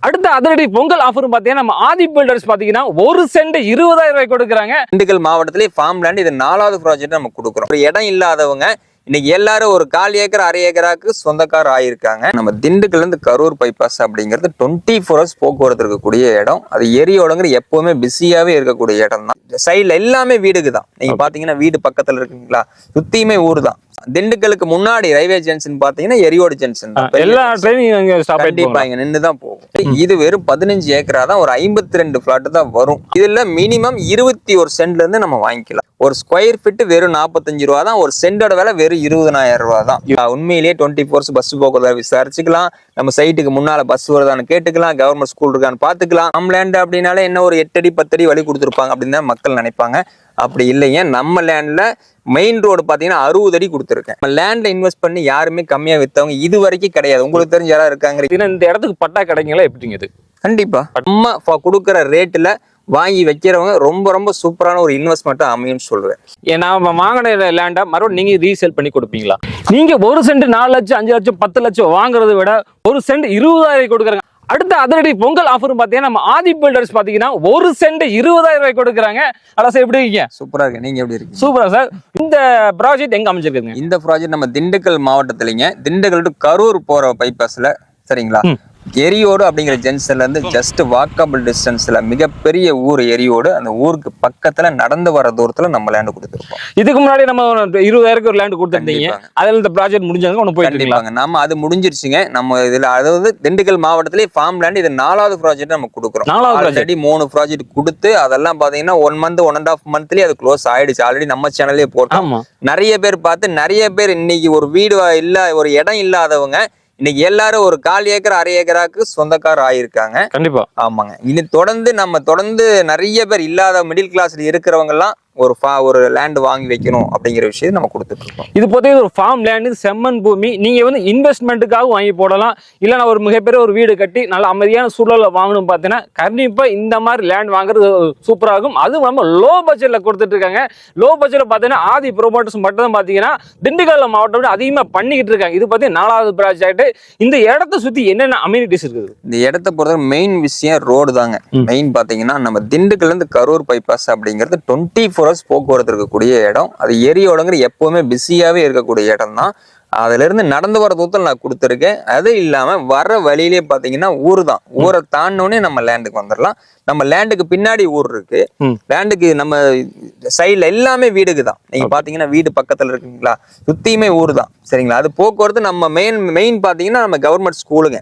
அடுத்த அதிரடி பொங்கல் ஆஃபர் பாத்தீங்கன்னா நம்ம ஆதி பில்டர்ஸ் பாத்தீங்கன்னா ஒரு சென்ட் 20,000 ரூபாய் கொடுக்குறாங்க. திண்டுக்கல் மாவட்டத்திலே ஃபார்ம் லேண்ட் இது 4வது ப்ராஜெக்ட் நம்ம கொடுக்குறோம். ஒரு இடம் இல்லாதவங்க இன்னைக்கு எல்லாரும் ஒரு 1/4 ஏக்கர் 1/2 ஏக்கராக்கு சொந்தக்காரர் ஆயிருக்காங்க. நம்ம திண்டுக்கல்ல இருந்து கரூர் பைபாஸ் அப்படிங்கிறது 24 hours போக்குவரத்து இருக்கக்கூடிய இடம். அது ஏரியோடங்கிற எப்பவுமே பிஸியாவே இருக்கக்கூடிய இடம் தான். சைட்ல எல்லாமே வீடுக்கு தான். நீங்க பாத்தீங்கன்னா வீடு பக்கத்துல இருக்குங்களா, சுத்தியுமே ஊர் தான். திண்டுக்கலுக்கு முன்னாடி ரயில்வே ஜங்ஷன் பாத்தீங்கன்னா எரியோடு ஜங்ஷன் தான். எல்லா ட்ரெயினிங் கண்டிப்பா இங்க நின்றுதான் போகும். இது வெறும் 15 ஏக்கரா தான், ஒரு 52 பிளாட் தான் வரும். இதுல மினிமம் 21 சென்ட்ல இருந்து நம்ம வாங்கிக்கலாம். ஒரு ஸ்கொயர் ஃபீட் வெறும் 45 ரூபா தான். ஒரு சென்டோட விலை வெறும் 20,000 ரூபா தான். உண்மையிலேயே 24 hours பஸ் போக்குவரத்து விசாரிச்சுக்கலாம். நம்ம சைட்டுக்கு முன்னால பஸ் வருதான்னு கேட்டுக்கலாம். கவர்மெண்ட் ஸ்கூல் இருக்கான்னு பாத்துக்கலாம். நம்ம லேண்ட் அப்படின்னாலே என்ன ஒரு 8 அடி 10 அடி வழி கொடுத்துருப்பாங்க அப்படின்னு தான் மக்கள் நினைப்பாங்க. அப்படி இல்லைங்க, நம்ம லேண்ட்ல மெயின் ரோடு பாத்தீங்கன்னா 60 அடி கொடுத்துருக்கேன். நம்ம லேண்ட்ல இன்வெஸ்ட் பண்ணி யாருமே கம்மியா வித்தவங்க இது வரைக்கும் கிடையாது. உங்களுக்கு தெரிஞ்ச யாராவது இருக்காங்க? இந்த இடத்துக்கு பட்டா கிடைங்களா எப்படிங்க? இது கண்டிப்பா நம்ம கொடுக்குற ரேட்ல வாங்கி வைக்கிறவங்க ரொம்ப ரொம்ப சூப்பரான ஒரு இன்வெஸ்ட்மெண்ட்டா அமையும் சொல்றேன். ஏன்னா வாங்கின லேண்டா மறுபடியும் நீங்க ரீசேல் பண்ணி கொடுப்பீங்களா? நீங்க ஒரு சென்ட் 4 லட்சம் 5 லட்சம் 10 லட்சம் வாங்குறதை விட ஒரு சென்ட் 20,000 கொடுக்குறாங்க. அடுத்த அதிரடி பொங்கல் ஆஃபர் பாத்தீங்கன்னா நம்ம ஆதி பில்டர்ஸ் பாத்தீங்கன்னா ஒரு சென்ட் 20,000 ரூபாய் கொடுக்குறாங்க. அதான் சார் எப்படி இருக்கீங்க? சூப்பரா இருக்கு. நீங்க எப்படி இருக்கீங்க? சூப்பரா சார். இந்த ப்ராஜெக்ட் எங்க அமைஞ்சிருக்குங்க? இந்த ப்ராஜெக்ட் நம்ம திண்டுக்கல் மாவட்டத்திலங்க, திண்டுக்கல் டு கரூர் போற பைபாஸ்ல, சரிங்களா? எரியோடு அப்படிங்கிற ஜங்ஷன்ல இருந்து ஜஸ்ட் வாக்கபிள் டிஸ்டன்ஸ்ல மிகப்பெரிய ஊர் எரியோடு. அந்த ஊருக்கு பக்கத்துல நடந்து வர தூரத்துல நம்ம லேண்ட் கொடுத்துருப்போம். இதுக்கு முன்னாடி நம்ம 20,000 ஒரு லேண்ட் கொடுத்துருந்தீங்க. அதுல இந்த ப்ராஜெக்ட் முடிஞ்சாங்க ஒன்று போயிட்டு நம்ம அது முடிஞ்சிருச்சுங்க. நம்ம இதுல அதாவது திண்டுக்கல் மாவட்டத்திலே ஃபார்ம் லேண்ட் இது 4வது ப்ராஜெக்ட் நம்ம கொடுக்குறோம். 4வது 3 ப்ராஜெக்ட் கொடுத்து அதெல்லாம் பாத்தீங்கன்னா 1 month 1.5 monthலயே அது க்ளோஸ் ஆயிடுச்சு. ஆல்ரெடி நம்ம சேனல்லே போட்டோம். நிறைய பேர் பார்த்து நிறைய பேர் இன்னைக்கு ஒரு வீடு இல்ல, ஒரு இடம் இல்லாதவங்க இன்னைக்கு எல்லாரும் ஒரு 1/4 ஏக்கர் 1/2 ஏக்கராக்கு சொந்தக்காரர் ஆயிருக்காங்க. கண்டிப்பா. ஆமாங்க. இனி தொடர்ந்து நிறைய பேர் இல்லாத மிடில் கிளாஸ்ல இருக்கிறவங்க எல்லாம் ஒரு லேண்ட் வாங்கி வைக்கணும் அப்படிங்கிற விஷயம் நம்ம கொடுத்துட்டு இருக்கோம். இது பொறுத்த ஒரு ஃபார்ம் லேண்டு, செம்மண் பூமி. நீங்க வந்து இன்வெஸ்ட்மெண்ட்டுக்காக வாங்கி போடலாம். இல்லைன்னா ஒரு மிகப்பெரிய ஒரு வீடு கட்டி நல்ல அமைதியான சூழலை வாங்கணும் பார்த்தீங்கன்னா கண்டிப்பா இந்த மாதிரி லேண்ட் வாங்குறது சூப்பராகும். அதுவும் நம்ம லோ பட்ஜெட்ல கொடுத்துட்டு இருக்காங்க. லோ பட்ஜெட்ல பார்த்தீங்கன்னா ஆதி ப்ரோமோட்டர்ஸ் மட்டும் தான் பார்த்தீங்கன்னா திண்டுக்கல் மாவட்டம் அதிகமா பண்ணிக்கிட்டு இருக்காங்க. இது பார்த்தீங்கன்னா 4வது ப்ராஜெக்ட். இந்த இடத்தை சுத்தி என்னென்ன அம்யூனிட்டிஸ் இருக்குது? இந்த இடத்தை பொறுத்த மெயின் விஷயம் ரோடு தாங்க. மெயின் பாத்தீங்கன்னா நம்ம திண்டுக்கல்ல இருந்து கரூர் பைபாஸ் அப்படிங்கிறது 24 hours போக்குவரத்து இருக்கக்கூடிய இடம். அது ஏரியோடங்கிற எப்பவுமே பிஸியாவே இருக்கக்கூடிய இடம் தான். அதுல இருந்து நடந்து வர தூரத்தில் நான் கொடுத்துருக்கேன். அது இல்லாம வர வழியிலே பாத்தீங்கன்னா ஊர் தான். ஊரை தாண்டோடனே நம்ம லேண்டுக்கு வந்துடலாம். நம்ம லேண்டுக்கு பின்னாடி ஊர் இருக்கு. லேண்டுக்கு நம்ம சைட்ல எல்லாமே வீடுக்கு தான். நீங்க பாத்தீங்கன்னா வீடு பக்கத்துல இருக்குங்களா, சுத்தியுமே ஊர் தான். சரிங்களா? அது போக்குவரத்து நம்ம மெயின் பாத்தீங்கன்னா நம்ம கவர்மெண்ட் ஸ்கூலுங்க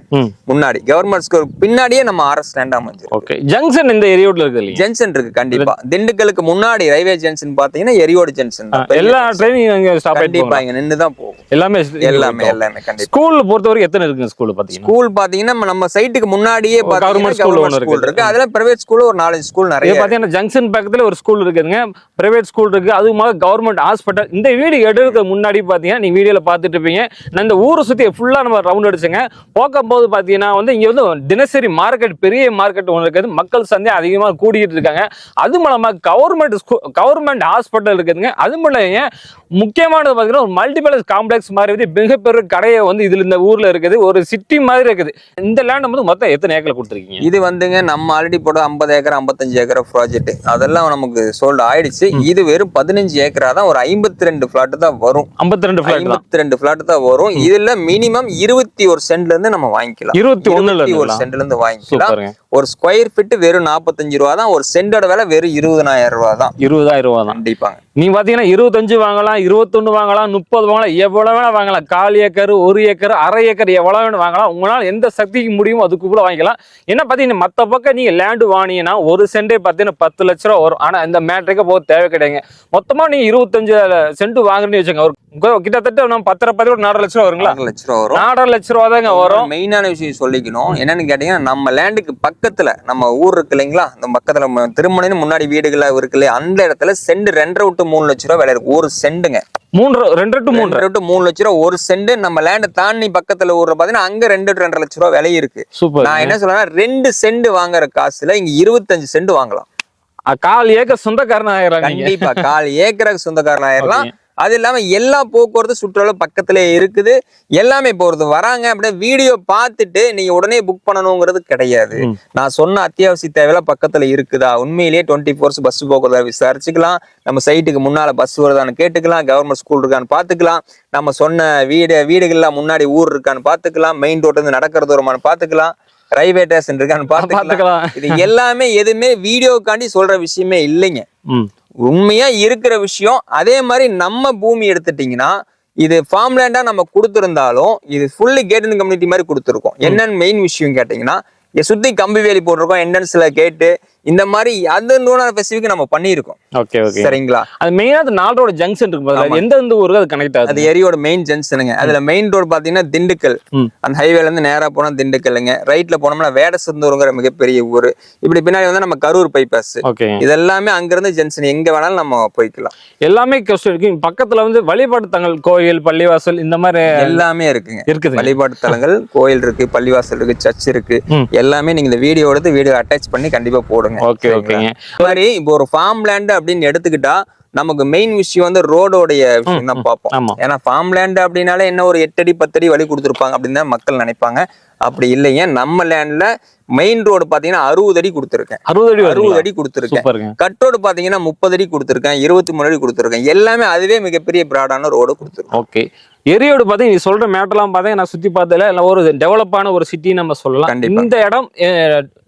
முன்னாடி, கவர்மெண்ட் ஸ்கூல் பின்னாடியே நம்ம RS லேண்ட் அமைஞ்சிருக்கு. ஜங்ஷன் இந்த ஏரியோட்ல இருக்கு. ஜங்ஷன் இருக்கு கண்டிப்பா. திண்டுக்கலுக்கு முன்னாடி ரயில்வே ஜங்ஷன் பாத்தீங்கன்னா எரியோடு ஜங்ஷன் தான். எல்லா ட்ரெயினிங் கண்டிப்பா இங்க நின்றுதான் போகும். எல்லாமே கண்டிப்பா. ஸ்கூல் பொறுத்தவரைக்கும் எத்தனை இருக்கு? ஸ்கூல் பாத்தீங்கன்னா நம்ம சைட்டுக்கு முன்னாடியே கவர்மெண்ட் ஸ்கூல் இருக்கு. அதுல பிரைவேட் ஸ்கூல் ஒரு 4 ஸ்கூல் நிறைய பாத்தீங்கன்னா ஜங்ஷன் பக்கத்துல ஒரு ஸ்கூல் இருக்குதுங்க, பிரைவேட் ஸ்கூல் இருக்கு. அதுக்கு கவர்மெண்ட் ஹாஸ்பிட்டல். இந்த வீடு எடுக்க முன்னாடி பாத்தீங்கன்னா நீங்க வீடியோல பாத்துட்டு இருப்பீங்க. நான் இந்த ஊரை சுத்தி ஃபுல்லா நம்ம ரவுண்ட் அடிச்சுங்க. போகும்போது பாத்தீங்கன்னா இங்க தினசரி மார்க்கெட், பெரிய மார்க்கெட் ஒன்று இருக்குது. மக்கள் சந்தை அதிகமா கூடிட்டு இருக்காங்க. அது மூலமா கவர்மெண்ட் ஹாஸ்பிட்டல் இருக்குதுங்க. அது மூலம் முக்கியமானது பாத்தீங்கன்னா ஒரு மல்டிபிளக்ஸ் காம்ப்ளெக்ஸ் மாதிரி மிகப்பெரிய கடையை இதுல இந்த ஊர்ல இருக்குது. ஒரு சிட்டி மாதிரி இருக்குது. இந்த லேண்ட் மொத்தம் எத்தனை ஏக்கர் கொடுத்துருக்கீங்க? இது நம்ம ஆல்ரெடி போட 50 ஏக்கர் 55 ஏக்கர் ப்ராஜெக்ட் அதெல்லாம் நமக்கு சோல்ட் ஆயிடுச்சு. இது வெறும் 15 ஏக்கரா தான். ஒரு 52 பிளாட் தான் வரும். 52 பிளாட் தான் வரும். இதுல மினிமம் 21 சென்ட்ல இருந்து நம்ம வாங்கிக்கலாம். 21 சென்ட்ல இருந்து வாங்கிக்கலாம். ஒரு ஸ்கொயர் ஃபீட் வெறும் 45 ரூபா தான். ஒரு சென்டோட விலை வெறும் 20,000 ரூபா தான். 20,000 ரூபா தான். கண்டிப்பாங்க. நீங்க பாத்தீங்கன்னா 25 வாங்கலாம், 21 வாங்கலாம், 30 வாங்கலாம், எவ்வளவு வேணா வாங்கலாம். 1/4 ஏக்கர் 1 ஏக்கர் 1/2 ஏக்கர் எவ்வளவு வேணும் வாங்கலாம். உங்களால எந்த சக்திக்கு முடியுமோ அதுக்குள்ள வாங்கிக்கலாம். என்ன பாத்தீங்கன்னா மத்த பக்கம் நீங்க லேண்ட் வாங்கினீங்கன்னா ஒரு சென்டே பாத்தீங்கன்னா 10 லட்ச ரூபா வரும். ஆனா இந்த மேட்ரிக்க போக தேவை கிடையாது. மொத்தமா நீங்க 25 சென்ட் வாங்குறீங்கன்னு வச்சுங்க, ஒரு கிட்டத்தட்ட நம்ம 10 4 லட்ச ரூபா வருங்களா? 4 லட்ச ரூபா வரும். 4 லட்ச ரூபா தாங்க வரும். மெயினான விஷயம் சொல்லிக்கணும் என்னன்னு கேட்டீங்கன்னா, நம்ம லேண்டுக்கு பக்கத்துல நம்ம ஊர் இருக்கு இல்லைங்களா, அந்த பக்கத்துல திருமணம் முன்னாடி வீடுகளா இருக்கு இல்லையா, அந்த இடத்துல சென்ட் 2.5 to 3 லட்ச ரூபா விலை இருக்கு. ஒரு சென்டுங்க 2 to 3 லட்ச ரூபா ஒரு சென்ட். நம்ம லேண்ட் தாண்டி பக்கத்துல ஊர்ல பாத்தீங்கன்னா அங்க 2 to 2.5 லட்ச ரூபா விலை இருக்கு. நான் என்ன சொல்றேன்னா 2 சென்ட் வாங்குற காசுல இங்க 25 சென்ட் வாங்கலாம். 1/4 ஏக்கர் சொந்தக்காரன் ஆயிரம். கண்டிப்பா 1/4 ஏக்கருக்கு சொந்தக்காரன் ஆயிரலாம். அது இல்லாம எல்லா போக்குவரத்து சுற்றுலா பக்கத்துல இருக்குது. எல்லாமே இப்போ ஒருத்தர் வராங்க அப்படியே வீடியோ பார்த்துட்டு நீங்க உடனே புக் பண்ணணுங்கிறது கிடையாது. நான் சொன்ன அத்தியாவசிய தேவையெல்லாம் பக்கத்துல இருக்குதா, உண்மையிலேயே 24 hours பஸ் போக்குறதா விசாரிச்சுக்கலாம். நம்ம சைட்டுக்கு முன்னால பஸ் வருதான்னு கேட்டுக்கலாம். கவர்மெண்ட் ஸ்கூல் இருக்கான்னு பாத்துக்கலாம். நம்ம சொன்ன வீடுகள்லாம் முன்னாடி ஊர் இருக்கான்னு பாத்துக்கலாம். மெயின் ரோட்ல இருந்து நடக்கிற தூரமானு பாத்துக்கலாம். ரயில்வே ஸ்டேஷன் இருக்கான்னு பாத்துக்கலாம். இது எல்லாமே எதுவுமே வீடியோக்காண்டி சொல்ற விஷயமே இல்லைங்க. உண்மையா இருக்கிற விஷயம். அதே மாதிரி நம்ம பூமி எடுத்துட்டீங்கன்னா இது ஃபார்ம் லேண்டா நம்ம கொடுத்திருந்தாலும் இது ஃபுல்லி கேட்டட் கம்யூனிட்டி மாதிரி கொடுத்துருக்கோம். என்னன்னு மெயின் விஷயம் கேட்டீங்கன்னா சுத்தி கம்பி வேலி போட்டிருக்கோம், என்ட்ரன்ஸ்ல கேட்டு இந்த மாதிரி அதனோட ஸ்பெசிஃபிக் நம்ம பண்ணியிருக்கோம். ஓகே ஓகே சரிங்களா? அது மெயினா அது 4 ரோடு ஜங்ஷன் இருக்கு. எந்த ஊருக்கு அது கனெக்ட் ஆகுது? அது ஏரியோட மெயின் ஜங்ஷனுங்க. அதுல மெயின் ரோடு பாத்தீங்கன்னா திண்டுக்கல். அந்த ஹைவேல இருந்து நேரா போனா திண்டுக்கல்லுங்க. ரைட்ல போனோம்னா வேடசந்தூருங்கிற மிகப்பெரிய ஊர். இப்படி பின்னாடி வந்து நம்ம கரூர் பைபாஸ். இதெல்லாமே அங்கிருந்து ஜங்ஷன் எங்க வேணாலும் நம்ம போய்க்கலாம். எல்லாமே இருக்கு. பக்கத்துல வந்து வழிபாட்டு தலங்கள், கோயில், பள்ளிவாசல் இந்த மாதிரி எல்லாமே இருக்குது. வழிபாட்டு தலங்கள், கோயில் இருக்கு, பள்ளிவாசல் இருக்கு, சர்ச் இருக்கு. எல்லாமே நீங்க இந்த வீடியோ எடுத்து வீடியோ அட்டாச் பண்ணி கண்டிப்பா போடுங்க. ஓகே ஓகேங்க. மாதிரி இப்போ ஒரு ஃபார்ம் லேண்ட் அப்படின்னு எடுத்துக்கிட்டா நமக்கு மெயின் விஷயம் வந்து ரோடோடைய விஷயம் தான் பார்ப்போம். ஏன்னா ஃபார்ம் லேண்ட் அப்படின்னாலே என்ன ஒரு 8 அடி 10 அடி வழி கொடுத்துருப்பாங்க அப்படின்னு தான் மக்கள் நினைப்பாங்க. அப்படி இல்லைங்க. நம்ம லேண்ட்ல மெயின் ரோடு பாத்தீங்கன்னா 60 அடி கொடுத்துருக்கேன். 60 அடி கொடுத்துருக்கேன். கட் ரோடு பாத்தீங்கன்னா 30 அடி கொடுத்துருக்கேன், 23 அடி கொடுத்துருக்கேன். எல்லாமே அதுவே மிகப்பெரிய பிராடான ரோடு கொடுத்துருக்கேன். ஓகே. எரியோடு பார்த்தீங்க நீ சொல்ற மேட்டர்லாம் பார்த்தீங்க நான் சுத்தி பார்த்ததுல இல்லை ஒரு டெவலப்பான ஒரு சிட்டி நம்ம சொல்லலாம். இந்த இடம்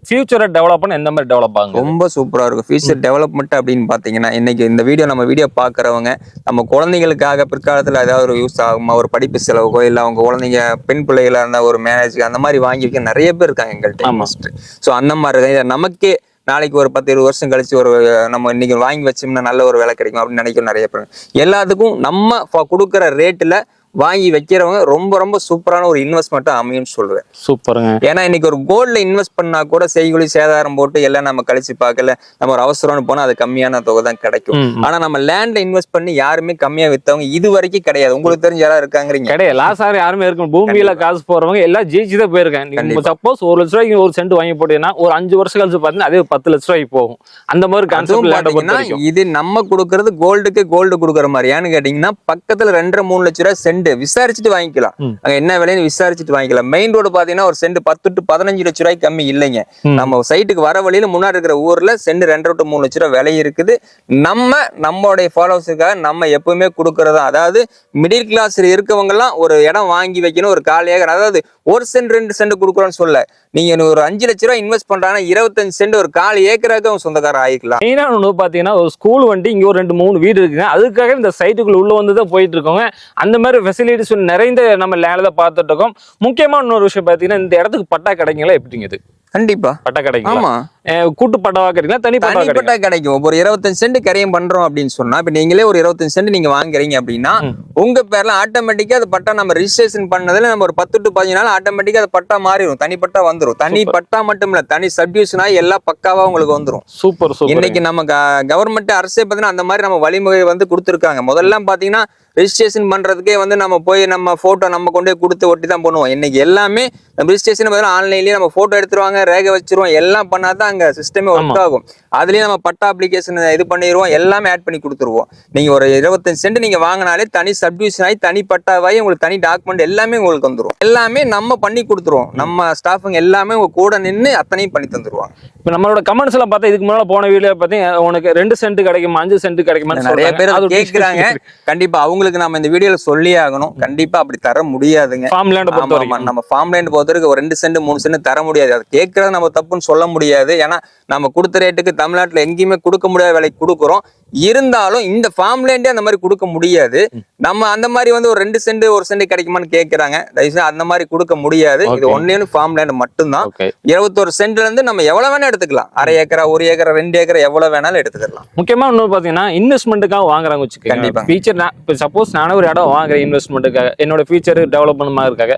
ஃபியூச்சரை டெவலப் பண்ண எந்த மாதிரி டெவலப் ஆகும்? ரொம்ப சூப்பரா இருக்கும். ஃபியூச்சர் டெவலப்மெண்ட் அப்படின்னு பாத்தீங்கன்னா இன்னைக்கு இந்த நம்ம வீடியோ பாக்குறவங்க நம்ம குழந்தைங்களுக்காக பிற்காலத்துல ஏதாவது ஒரு யூஸ் ஆகுமா, ஒரு படிப்பு செலவுக்கோ இல்ல அவங்க குழந்தைங்க பெண் பிள்ளைகளா இருந்தா ஒரு மேரேஜ் அந்த மாதிரி வாங்கி வைக்க நிறைய பேர் இருக்காங்க எங்கள்கிட்ட. ஸோ அந்த மாதிரி நமக்கே நாளைக்கு ஒரு 10-20 வருஷம் கழிச்சு ஒரு நம்ம இன்னைக்கு வாங்கி வச்சோம்னா நல்ல ஒரு விலை கிடைக்கும் அப்படின்னு நினைக்கும் நிறைய பேர். எல்லாத்துக்கும் நம்ம கொடுக்குற ரேட்டுல வாங்கி வைக்கிறவங்க ரொம்ப ரொம்ப சூப்பரான ஒரு இன்வெஸ்ட்மெண்ட்டா அமையும்னு சொல்லுவேன். சூப்பருங்க. ஏன்னா இன்னைக்கு ஒரு கோல்ட்ல இன்வெஸ்ட் பண்ணா கூட செய்கூலி சேதாரம் போட்டு எல்லாம் நம்ம கழிச்சு பார்க்கல, நம்ம ஒரு அவசரம்னு போனா அது கம்மியான தொகை தான் கிடைக்கும். ஆனா நம்ம லேண்ட்ல இன்வெஸ்ட் பண்ணி யாருமே கம்மியா வித்தவங்க இது வரைக்கும் கிடையாது. உங்களுக்கு தெரிஞ்ச யாராவது இருக்காங்கிறீங்க? கிடையாது. லாசார் யாருமே இருக்கும். பூமியில காசு போறவங்க எல்லாம் ஜெயிச்சு தான் போயிருக்காங்க. சப்போஸ் 1 லட்ச ரூபாய்க்கு ஒரு சென்ட் வாங்கி போட்டீங்கன்னா ஒரு 5 வருஷம் கழிச்சு பாத்தீங்கன்னா அதே 10 லட்ச ரூபாய்க்கு போகும். அந்த மாதிரி கான்செப்ட். இது நம்ம கொடுக்கறது கோல்டுக்கு கோல்டு கொடுக்குற மாதிரி. ஏன்னு கேட்டீங்கன்னா பக்கத்துல 2-3 லட்ச ரூபாய் சென்ட் விசாரிச்சுட்டு வாங்கிக்கலாம். அங்க என்ன விலைன்னு விசாரிச்சுட்டு வாங்கிக்கலாம். மெயின் ரோடு பாத்தீங்கன்னா ஒரு சென்ட் 10 to 15 லட்ச ரூபாய்க்கு கம்மி இல்லைங்க. நம்ம சைட்டுக்கு வர வழியில முன்னாடி இருக்கிற ஊர்ல சென்ட் 2 to 3 லட்ச ரூபாய் விலை இருக்குது. நம்மளுடைய ஃபாலோவர்ஸுக்காக நம்ம எப்பவுமே கொடுக்கறதா, அதாவது மிடில் கிளாஸ்ல இருக்கவங்க எல்லாம் ஒரு இடம் வாங்கி வைக்கணும், ஒரு 1/4 ஏக்கர், அதாவது 1 சென்ட் 2 சென்ட் கொடுக்குறோம்னு சொல்ல, நீங்க ஒரு 5 லட்ச ரூபாய் இன்வெஸ்ட் பண்றாங்கன்னா 25 சென்ட் ஒரு 1/4 ஏக்கராக அவங்க சொந்தக்காரர் ஆயிக்கலாம். மெயினா ஒண்ணு பாத்தீங்கன்னா ஒரு ஸ்கூல் வண்டி இங்க ஒரு 2-3 வீடு இருக்குங்க. அதுக்காக இந்த சைட்டுக்குள்ள உள்ள வந்துதான் போயிட்டு இருக்கோங்க. அந்த மாதிரி ஃபெசிலிட்டிஸ் நிறைந்த நம்ம லேண்ட்ல பார்த்துட்டு இருக்கோம். முக்கியமான இன்னொரு விஷயம் பாத்தீங்கன்னா இந்த இடத்துக்கு பட்டா கிடைக்குங்களா? எப்படிங்க இது? கண்டிப்பா பட்டா கிடைக்கும். ஆமா, கூட்டு பட்டாவா கிடைக்கும், தனி பட்டா கிடைக்கும். ஒரு 25 சென்ட் கரையம் பண்றோம் அப்படின்னு சொன்னா, இப்ப நீங்களே ஒரு 25 சென்ட் நீங்க வாங்குறீங்க அப்படின்னா உங்க பேர்ல ஆட்டோமேட்டிக்கா அது பட்டா நம்ம ரிஜிஸ்ட்ரேஷன் பண்ணதுல நம்ம ஒரு 10 to 15 நாள் ஆட்டோமேட்டிக்கா அது பட்டா மாறிடும். தனி பட்டா வந்துடும். தனி பட்டா மட்டும் இல்ல, தனி சப்டிவிஷன் ஆகி எல்லாம் பக்காவா உங்களுக்கு வந்துடும். Super super. இன்னைக்கு நம்ம கவர்மெண்ட் அரசே பாத்தீங்கன்னா அந்த மாதிரி நம்ம வழிமுறை வந்து கொடுத்துருக்காங்க. முதல்ல பாத்தீங்கன்னா ரெஜிஸ்ட்ரேஷன் பண்றதுக்கே வந்து நம்ம போய் நம்ம போட்டோ நம்ம கொண்டு போய் கொடுத்து ஒட்டி தான் பண்ணுவோம். இன்னைக்கு எல்லாமே ரெஜிஸ்ட்ரேஷன் ஆன்லைன்லயே நம்ம போட்டோ எடுத்துருவாங்க, ரேகை வச்சிருவோம், எல்லாம் பண்ணாதான் அங்க சிஸ்டமே ஒர்க் ஆகும். அதுலயே நம்ம பட்டா அப்ளிகேஷன் இது பண்ணிடுவோம், எல்லாமே ஆட் பண்ணி கொடுத்துருவோம். நீங்க ஒரு 25 சென்ட் நீங்க வாங்கினாலே தனி சப்டிவிஷன் ஆகி தனி பட்டாவாயி உங்களுக்கு தனி டாக்குமெண்ட் எல்லாமே உங்களுக்கு வந்துடும். எல்லாமே நம்ம பண்ணி கொடுத்துருவோம். நம்ம ஸ்டாஃபுங்க எல்லாமே உங்க கூட நின்று அத்தனையும் பண்ணி தந்துருவாங்க. இப்ப நம்மளோட கமெண்ட்ஸ் எல்லாம் பார்த்தா இதுக்கு முன்னால போன வீடியோ பார்த்தீங்கன்னா உனக்கு 2 சென்ட் கிடைக்குமா 5 சென்ட் கிடைக்குமா நிறைய பேர் கேட்கிறாங்க. கண்டிப்பா அவங்களுக்கு நம்ம இந்த வீடியோல சொல்லி ஆகணும். கண்டிப்பா அப்படி தர முடியாதுங்க. நம்ம ஃபார்ம் லேண்ட் பொறுத்தவரைக்கும் ஒரு 2 சென்ட் 3 சென்ட் தர முடியாது. அது கேட்கறது நம்ம தப்புன்னு சொல்ல முடியாது. ஏன்னா நம்ம கொடுத்த ரேட்டுக்கு தமிழ்நாட்டுல எங்கேயுமே கொடுக்க முடியாத விலைக்கு கொடுக்குறோம். இருந்தாலும் இந்த ஃபார்ம் லேண்டே அந்த மாதிரி கொடுக்க முடியாது. நம்ம அந்த மாதிரி வந்து ஒரு 2 சென்ட் 1 சென்ட் கிடைக்குமான்னு கேட்கறாங்க. தயவுசெய்து அந்த மாதிரி கொடுக்க முடியாது. இது ஒன்னே ஃபார்ம் லேண்ட் மட்டும்தான். 21 சென்ட்ல இருந்து நம்ம எவ்வளவு வேணா எடுத்துக்கலாம். 1/2 ஏக்கரா 1 ஏக்கரா 2 ஏக்கரா எவ்வளவு வேணாலும் எடுத்துக்கலாம். முக்கியமா இன்னொரு பாத்தீங்கன்னா இன்வெஸ்ட்மெண்ட்டுக்காக வாங்குறாங்க வச்சுக்கோங்க. கண்டிப்பா ஃபியூச்சர் சப்போஸ் நானே ஒரு இடம் வாங்குறேன் இன்வெஸ்ட்மெண்ட்டுக்காக, என்னோட ஃபியூச்சர் டெவலப்மெண்ட் இருக்காங்க,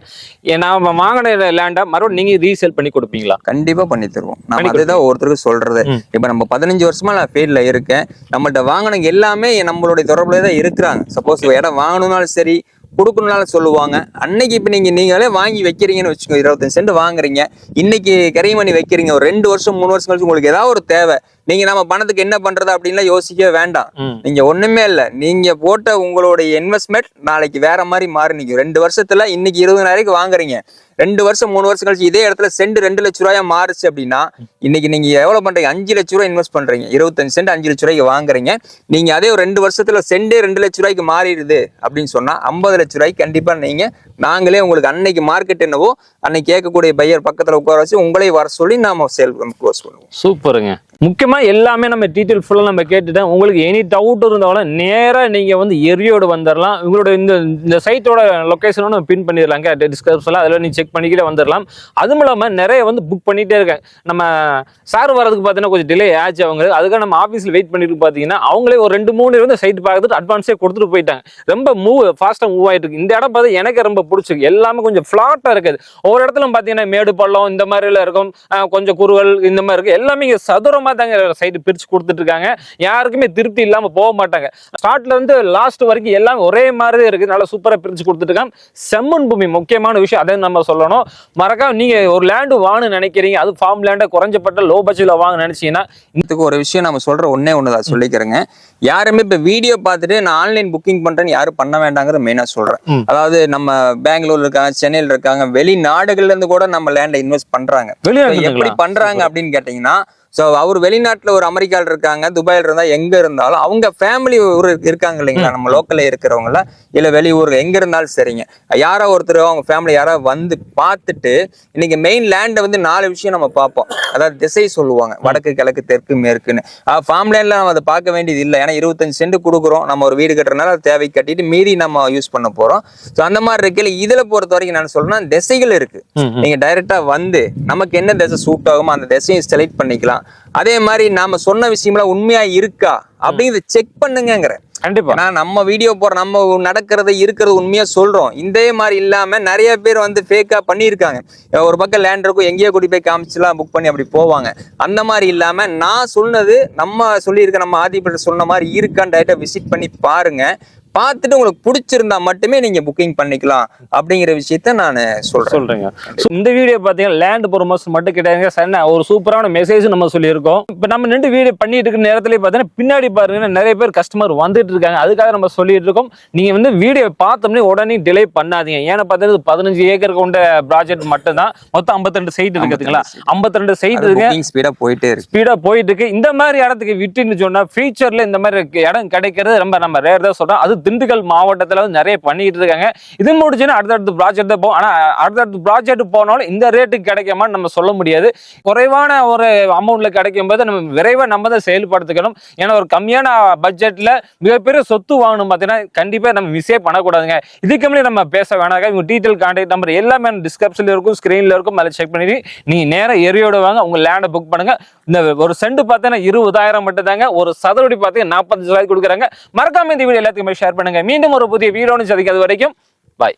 நான் வாங்கின லேண்டை மறுபடியும் நீங்க ரீசேல் பண்ணி கொடுப்பீங்களா? கண்டிப்பா பண்ணி தருவோம். நம்ம அதுதான் ஒருத்தருக்கு சொல்றது. இப்ப நம்ம 15 வருஷமா நான் ஃபீல்ட்ல இருக்கேன். நம்மள்ட்ட வாங்கின எல்லாமே நம்மளுடைய தொடர்புல தான் இருக்கிறாங்க. சப்போஸ் இடம் வாங்கணும்னாலும் சரி கொடுக்கணும்னாலும் சொல்லுவாங்க. அன்னைக்கு இப்ப நீங்களே வாங்கி வைக்கிறீங்கன்னு வச்சுக்கோங்க, 25 சென்ட் வாங்குறீங்க, இன்னைக்கு கரைமணி வைக்கிறீங்க, ஒரு 2 வருஷம் 3 வருஷம் கழிச்சு உங்களுக்கு ஏதாவது ஒரு தேவை, நீங்க நம்ம பணத்துக்கு என்ன பண்றது அப்படின்லாம் யோசிக்கவே வேண்டாம். ம். நீங்க ஒண்ணுமே இல்ல, நீங்க போட்ட உங்களுடைய இன்வெஸ்ட்மெண்ட் நாளைக்கு வேற மாதிரி மாறி நிக்கும். 2 வருஷத்துல இன்னைக்கு 20,000 வாங்குறீங்க, 2 வருஷம் 3 வருஷம் கழிச்சு இதே இடத்துல சென்ட் 2 லட்ச ரூபாயா மாறுச்சு அப்படின்னா இன்னைக்கு நீங்க எவ்வளவு பண்றீங்க? 5 லட்ச ரூபாய் இன்வெஸ்ட் பண்றீங்க, 25 சென்ட் 5 லட்ச ரூபாய்க்கு வாங்குறீங்க. நீங்க அதே ஒரு 2 வருஷத்துல சென்டே 2 லட்ச ரூபாய்க்கு மாறிடுது அப்படின்னு சொன்னா 50 லட்ச ரூபாய்க்கு கண்டிப்பா நீங்க நாங்களே உங்களுக்கு அன்னைக்கு மார்க்கெட் என்னவோ அன்னைக்கு கேட்கக்கூடிய பையர் பக்கத்துல உட்கார வச்சு உங்களே வர சொல்லி நாம சேல் க்ளோஸ் பண்ணுவோம். சூப்பருங்க. முக்கியமா எல்லாமே நம்ம டீட்டெயில் ஃபுல்லா நம்ம கேட்டுட்டேன். உங்களுக்கு எனி டவுட் இருந்தாலும் நேரா நீங்க வந்து எரியோடு வந்துடலாம். உங்களோட இந்த சைட்டோட லொகேஷனோட பின் பண்ணிடலாங்க டிஸ்கிரிப்ஷன்ல, அதில் நீ செக் பண்ணிக்கிட்டே வந்துடலாம். அதுவும் இல்லாம நிறைய வந்து புக் பண்ணிட்டே இருக்கேன். நம்ம சார் வரதுக்கு பார்த்தீங்கன்னா கொஞ்சம் டிலே ஆச்சு அவங்களுக்கு. அதுக்காக நம்ம ஆஃபீஸில் வெயிட் பண்ணிட்டு பார்த்தீங்கன்னா அவங்களே ஒரு 2-3 வந்து சைட் பார்த்துட்டு அட்வான்ஸே கொடுத்துட்டு போயிட்டாங்க. ரொம்ப ஃபாஸ்ட்டாக மூவ் ஆயிட்டு இருக்கு. இந்த இடம் பார்த்து எனக்கு ரொம்ப பிடிச்சிருக்கு. எல்லாமே கொஞ்சம் ஃபிளாட்டாக இருக்குது. ஒவ்வொரு இடத்துல பார்த்தீங்கன்னா மேடு பள்ளம் இந்த மாதிரிலாம் இருக்கும், கொஞ்சம் குறுவல் இந்த மாதிரி இருக்கு. எல்லாமே இங்கே சதுரமா தாங்க சைடு பிரிச்சு கொடுத்துட்டு இருக்காங்க. யாருக்குமே திருப்தி இல்லாம போக மாட்டாங்க. ஸ்டார்ட்ல இருந்து லாஸ்ட் வரைக்கும் எல்லாம் ஒரே மாதிரி இருக்கு. நல்லா சூப்பரா பிரிச்சு கொடுத்துட்டு இருக்காங்க. செம்மண் பூமி முக்கியமான விஷயம், அதை நம்ம சொல்லணும். மறக்காம நீங்க ஒரு லேண்டு வாங்க நினைக்கிறீங்க, அது ஃபார்ம் லேண்டை குறைஞ்சப்பட்ட லோ பட்ஜெட்ல வாங்க நினைச்சீங்கன்னா இதுக்கு ஒரு விஷயம் நம்ம சொல்ற ஒண்ணுதான் சொல்லிக்கிறேங்க. யாருமே இப்ப வீடியோ பார்த்துட்டு நான் ஆன்லைன் புக்கிங் பண்றேன்னு யாரும் பண்ண வேண்டாங்கிறத மெயினா சொல்றேன். அதாவது நம்ம பெங்களூர்ல இருக்காங்க, சென்னையில இருக்காங்க, வெளிநாடுகள்ல இருந்து கூட நம்ம லேண்ட இன்வெஸ்ட் பண்றாங்க. எப்படி பண்றாங்க அப்படின்னு கேட்டீங்கன்னா, ஸோ அவர் வெளிநாட்டுல ஒரு அமெரிக்காவில் இருக்காங்க, துபாயில் இருந்தா எங்க இருந்தாலும் அவங்க ஃபேமிலி இருக்காங்க இல்லைங்களா, நம்ம லோக்கல்ல இருக்கிறவங்கள இல்ல வெளியூர் எங்க இருந்தாலும் சரிங்க, யாரோ ஒருத்தர் அவங்க ஃபேமிலி யாரோ வந்து பார்த்துட்டு இன்னைக்கு மெயின் லேண்டை வந்து 4 விஷயம் நம்ம பார்ப்போம். அதாவது திசை சொல்லுவாங்க, வடக்கு கிழக்கு தெற்கு மேற்குன்னு. ஃபார்ம் லேண்ட்ல நம்ம அதை பார்க்க வேண்டியது இல்லை. ஏன்னா 25 சென்ட் கொடுக்குறோம், நம்ம ஒரு வீடு கட்டுறதுனால தேவை கட்டிட்டு மீறி நம்ம யூஸ் பண்ண போறோம். ஸோ அந்த மாதிரி இருக்கு. இதுல பொறுத்த வரைக்கும் நான் சொல்றேன்னா திசைகள் இருக்கு. நீங்க டைரக்டா வந்து நமக்கு என்ன திசை சூட் ஆகுமோ அந்த திசையை செலக்ட் பண்ணிக்கலாம். அதே மாதிரி நாம சொன்ன விஷயம்லாம் உண்மையா இருக்கா அப்படிங்கிறத செக் பண்ணுங்கிற. கண்டிப்பா நான் நம்ம வீடியோ போற நம்ம நடக்கிறத இருக்கிறது உண்மையா சொல்றோம். இதே மாதிரி இல்லாம நிறைய பேர் வந்து ஃபேக்கா பண்ணியிருக்காங்க. ஒரு பக்கம் லேண்ட் இருக்கும், எங்கேயோ கூட்டி போய் காமிச்சுலாம் புக் பண்ணி அப்படி போவாங்க. அந்த மாதிரி இல்லாம நான் சொன்னது நம்ம சொல்லியிருக்க நம்ம ஆதிபர் சொன்ன மாதிரி இருக்கான்னு டைரக்டா விசிட் பண்ணி பாருங்க. பார்த்துட்டு உங்களுக்கு பிடிச்சிருந்தா மட்டுமே நீங்க புக்கிங் பண்ணிக்கலாம் அப்படிங்கிற விஷயத்த நான் சொல்றேங்க. இந்த வீடியோ பாத்தீங்கன்னா லேண்ட் ப்ரொமோஷன் மட்டும் கிடையாது, ஒரு சூப்பரான மெசேஜ் நம்ம சொல்லியிருக்கோம். இப்ப நம்ம 2 வீடியோ பண்ணிட்டு இருக்க நேரத்துல பாத்தீங்கன்னா பின்னாடி பாருங்க நிறைய பேர் கஸ்டமர் வந்துட்டு இருக்காங்க. அதுக்காக நம்ம சொல்லிட்டு இருக்கோம், நீங்க வந்து வீடியோ பார்த்தோம்னே உடனே டிலே பண்ணாதீங்க. ஏன்னா பார்த்தீங்கன்னா 15 ஏக்கர் கொண்ட ப்ராஜெக்ட் மட்டும் தான், மொத்தம் 52 சைட் இருக்குதுங்களா, 52 சைட் இருக்கு, ஸ்பீடா போயிட்டு இருக்கு. இந்த மாதிரி இடத்துக்கு விட்டுன்னு சொன்னா ஃபியூச்சர்ல இந்த மாதிரி இடம் கிடைக்கிறது ரொம்ப நம்ம ரேர் தான் சொல்றோம். அது திண்டுக்கல் மாவட்டத்துல வந்து நிறைய பண்ணிட்டு இருக்காங்க. இது முடிச்சுன்னா அடுத்தடுத்து ப்ராஜெக்ட் தான் போகும். ஆனா அடுத்தடுத்து ப்ராஜெக்ட் போனாலும் இந்த ரேட்டுக்கு கிடைக்குமான்னு நம்ம சொல்ல முடியாது. குறைவான ஒரு அமௌண்ட்ல கிடைக்கும் போது நம்ம விரைவா நம்ம தான் செயல்படுத்திக்கணும். ஏன்னா ஒரு கம்மியான பட்ஜெட்ல மிகப்பெரிய சொத்து வாங்கணும் பார்த்தீங்கன்னா கண்டிப்பா நம்ம மிஸ்ஸே பண்ணக்கூடாதுங்க. இதுக்கு நம்ம பேச வேணாங்க. இவங்க டீட்டெயில் கான்டாக்ட் நம்பர் எல்லாமே டிஸ்கிரிப்ஷன்ல இருக்கும், ஸ்கிரீன்ல இருக்கும், அதில் செக் பண்ணிட்டு நீங்க நேரா ஏரியோட வாங்க, உங்க லேண்டை புக் பண்ணுங்க. இந்த ஒரு சென்ட் பார்த்தீங்கன்னா 20,000 மட்டும் தாங்க, ஒரு சதுரடி பார்த்தீங்கன்னா 45 ரூபாய்க்கு கொடுக்குறாங்க. மறக்காம இந்த வீடியோ எல்லாத்துக்குமே ஷேர் பண்ணுங்க. மீண்டும் ஒரு புதிய வீடியோன்னு சந்திக்கிறது வரைக்கும் பாய்.